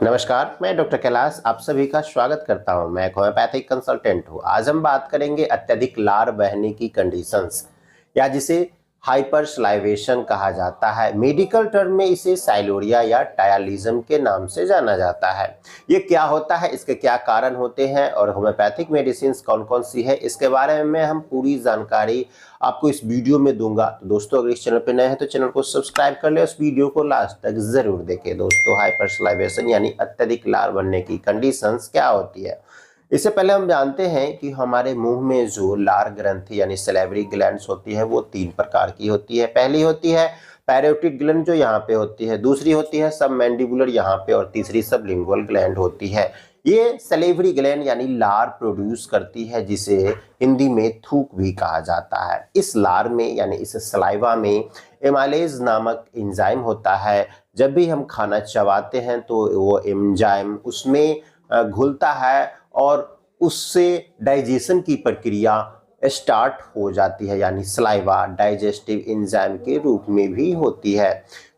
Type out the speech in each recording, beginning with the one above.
नमस्कार, मैं डॉक्टर कैलाश आप सभी का स्वागत करता हूं। मैं एक होम्योपैथिक कंसल्टेंट हूं। आज हम बात करेंगे अत्यधिक लार बहने की कंडीशंस या जिसे हाइपर सलाइवेशन कहा जाता है। मेडिकल टर्म में इसे साइलोरिया या टायलिज्म के नाम से जाना जाता है। ये क्या होता है, इसके क्या कारण होते हैं और होम्योपैथिक मेडिसिन कौन कौन सी है, इसके बारे में हम पूरी जानकारी आपको इस वीडियो में दूंगा। तो दोस्तों, अगर इस चैनल पर नए हैं तो चैनल को सब्सक्राइब कर ले, उस वीडियो को लास्ट तक जरूर देखें। दोस्तों, हाइपर सलाइवेशन यानी अत्यधिक लार बनने की कंडीशंस क्या होती है, इससे पहले हम जानते हैं कि हमारे मुंह में जो लार ग्रंथि यानी सैलिवरी ग्लैंड्स होती है वो 3 प्रकार की होती है। पहली होती है पैरोटिड ग्लैंड जो यहाँ पे होती है, दूसरी होती है सबमैंडिबुलर यहाँ पे, और तीसरी सबलिंगुअल ग्लैंड होती है। ये सैलिवरी ग्लैंड यानी लार प्रोड्यूस करती है, जिसे हिंदी में थूक भी कहा जाता है। इस लार में यानी इस सलाइवा में एमाइलेज नामक एंजाइम होता है। जब भी हम खाना चबाते हैं तो वो एंजाइम उसमें घुलता है और उससे डाइजेशन की प्रक्रिया स्टार्ट हो जाती है, यानी सलाइवा डाइजेस्टिव एंजाइम के रूप में भी होती है।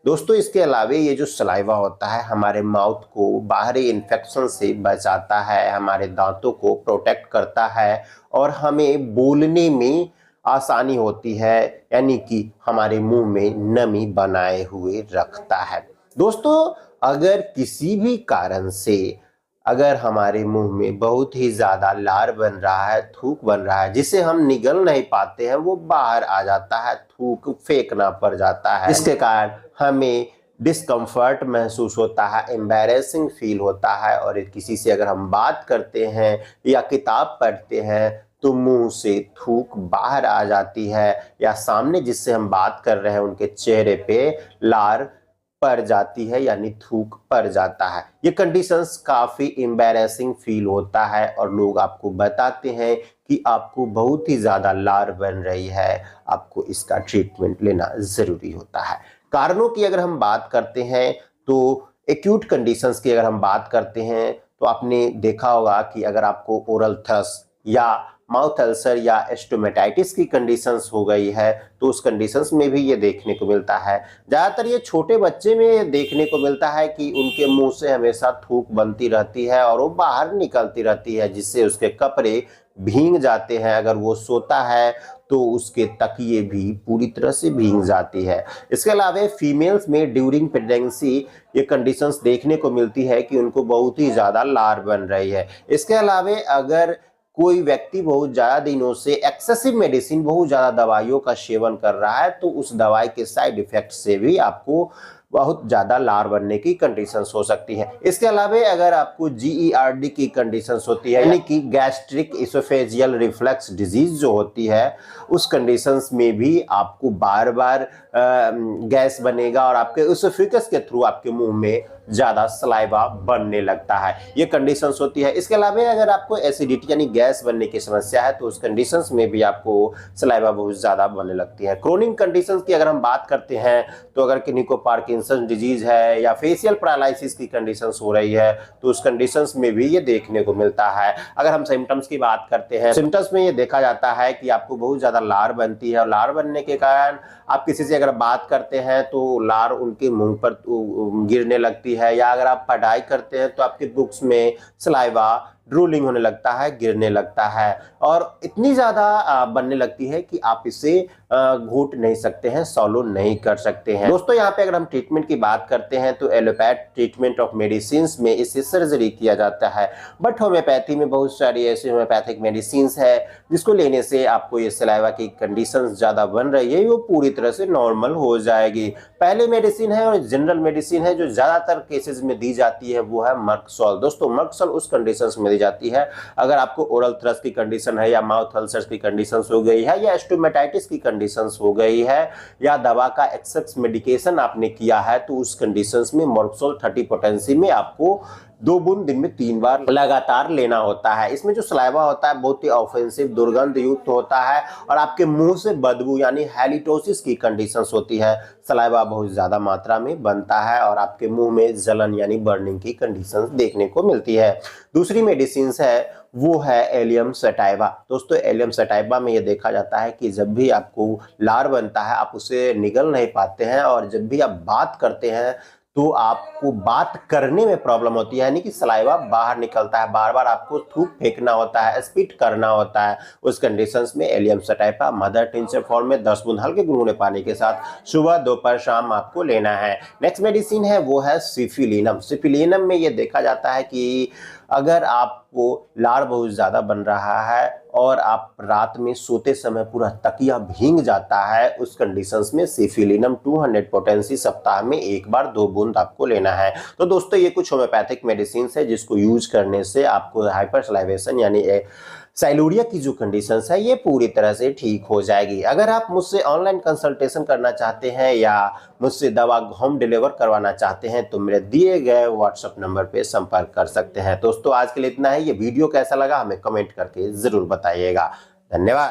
दोस्तों, इसके अलावा ये जो सलाइवा होता है हमारे माउथ को बाहरी इन्फेक्शन से बचाता है, हमारे दांतों को प्रोटेक्ट करता है और हमें बोलने में आसानी होती है, यानी कि हमारे मुंह में नमी बनाए हुए रखता है। दोस्तों, अगर किसी भी कारण से अगर हमारे मुंह में बहुत ही ज्यादा लार बन रहा है, थूक बन रहा है, जिसे हम निगल नहीं पाते हैं, वो बाहर आ जाता है, थूक फेंकना पड़ जाता है, इसके कारण हमें डिस्कम्फर्ट महसूस होता है, एम्बैरेसिंग फील होता है, और किसी से अगर हम बात करते हैं या किताब पढ़ते हैं तो मुंह से थूक बाहर आ जाती है, या सामने जिससे हम बात कर रहे हैं उनके चेहरे पे लार पड़ जाती है, यानी थूक पड़ जाता है। ये कंडीशंस काफी एम्बैरेसिंग फील होता है और लोग आपको बताते हैं कि आपको बहुत ही ज्यादा लार बन रही है, आपको इसका ट्रीटमेंट लेना जरूरी होता है। कारणों की अगर हम बात करते हैं तो एक्यूट कंडीशंस की अगर हम बात करते हैं तो आपने देखा होगा कि अगर आपको ओरल थ्रस या माउथ अल्सर या स्टोमेटाइटिस की कंडीशंस हो गई है तो उस कंडीशंस में भी ये देखने को मिलता है। ज़्यादातर ये छोटे बच्चे में देखने को मिलता है कि उनके मुंह से हमेशा थूक बनती रहती है और वो बाहर निकलती रहती है, जिससे उसके कपड़े भीग जाते हैं। अगर वो सोता है तो उसके तकिए भी पूरी तरह से भीग जाती है। इसके अलावा फीमेल्स में ड्यूरिंग प्रेगनेंसी ये कंडीशंस देखने को मिलती है कि उनको बहुत ही ज़्यादा लार बन रही है। इसके अलावा अगर कोई व्यक्ति बहुत ज़्यादा दिनों से एक्सेसिव मेडिसिन, बहुत ज़्यादा दवाइयों का सेवन कर रहा है तो उस दवाई के साइड इफेक्ट से भी आपको बहुत ज़्यादा लार बनने की कंडीशंस हो सकती है। इसके अलावा अगर आपको GERD की कंडीशंस होती है, यानी कि गैस्ट्रिक इसोफेजियल रिफ्लक्स डिजीज जो होती है, उस कंडीशंस में भी आपको बार बार गैस बनेगा और आपके इसोफेगस के थ्रू आपके मुंह में ज़्यादा सलाइवा बनने लगता है। ये कंडीशंस होती है। इसके अलावा अगर आपको एसिडिटी यानी गैस बनने की समस्या है तो उस कंडीशंस में भी आपको सलाइवा बहुत ज़्यादा बनने लगती है। क्रोनिक कंडीशंस की अगर हम बात करते हैं तो अगर किन्हीं को पार्किंसन डिजीज है या फेशियल पैरालिसिस की कंडीशंस हो रही है तो उस कंडीशंस में भी ये देखने को मिलता है। अगर हम सिम्टम्स की बात करते हैं, सिम्टम्स में ये देखा जाता है कि आपको बहुत ज़्यादा लार बनती है और लार बनने के कारण आप किसी से अगर बात करते हैं तो लार उनके मुंह पर गिरने लगती है, या अगर आप पढ़ाई करते हैं तो आपके बुक्स में सलाइवा ड्रूलिंग होने लगता है, गिरने लगता है और इतनी ज़्यादा बनने लगती है कि आप इसे घोट नहीं सकते हैं, सॉलो नहीं कर सकते हैं। दोस्तों, यहाँ पे अगर हम ट्रीटमेंट की बात करते हैं तो एलोपैथ ट्रीटमेंट ऑफ मेडिसिन में इससे सर्जरी किया जाता है, बट होम्योपैथी में बहुत सारी ऐसी होम्योपैथिक मेडिसिन है जिसको लेने से आपको ये सलाइवा की कंडीशन ज़्यादा बन रही है वो पूरी तरह से नॉर्मल हो जाएगी। पहले मेडिसिन है और जनरल मेडिसिन है जो ज़्यादातर केसेस में दी जाती है, वो है मर्कसॉल। दोस्तों, मर्कसॉल उस कंडीशंस में दी जाती है अगर आपको ओरल थ्रस की कंडीशन है या माउथ अल्सर्स की कंडीशंस हो गई है या स्टोमेटाइटिस की कंडीशंस हो गई है या दवा का एक्सेस मेडिकेशन आपने किया है तो उस कंडीशंस में मर्कसॉल 30 पोटेंसी में आपको 2 बूंद दिन में 3 बार लगातार लेना होता है। इसमें जो सलाइवा होता है बहुत ही ऑफेंसिव दुर्गंध युक्त होता है और आपके मुंह से बदबू यानी हैलिटोसिस की कंडीशंस होती है। सलाइवा बहुत ज्यादा मात्रा में बनता है और आपके मुंह में जलन यानी बर्निंग की कंडीशंस देखने को मिलती है। दूसरी मेडिसिन है वो है एलियम सटाइवा। दोस्तों, एलियम सटाइवा में ये देखा जाता है कि जब भी आपको लार बनता है आप उसे निगल नहीं पाते हैं और जब भी आप बात करते हैं तो आपको बात करने में प्रॉब्लम होती है, यानी कि सलाइवा बाहर निकलता है, बार बार आपको थूक फेंकना होता है, स्पिट करना होता है। उस कंडीशंस में एलियम सटाइपा मदर टिंचर फॉर्म में 10 बूंद हल्के गुनगुने पानी के साथ सुबह दोपहर शाम आपको लेना है। नेक्स्ट मेडिसिन है वो है सिफिलिनम। सिफिलिनम में ये देखा जाता है कि अगर आपको लार बहुत ज़्यादा बन रहा है और आप रात में सोते समय पूरा तकिया भींग जाता है, उस कंडीशंस में सिफिलिनम 200 पोटेंसी सप्ताह में एक बार 2 बूंद आपको लेना है। तो दोस्तों ये कुछ होम्योपैथिक मेडिसिन है जिसको यूज करने से आपको हाइपरसलाइवेशन यानी साइलूरिया की जो कंडीशंस है ये पूरी तरह से ठीक हो जाएगी। अगर आप मुझसे ऑनलाइन कंसल्टेशन करना चाहते हैं या मुझसे दवा होम डिलीवर करवाना चाहते हैं तो मेरे दिए गए व्हाट्सएप नंबर पे संपर्क कर सकते हैं। दोस्तों आज के लिए इतना है। ये वीडियो कैसा लगा हमें कमेंट करके जरूर बताइएगा। धन्यवाद।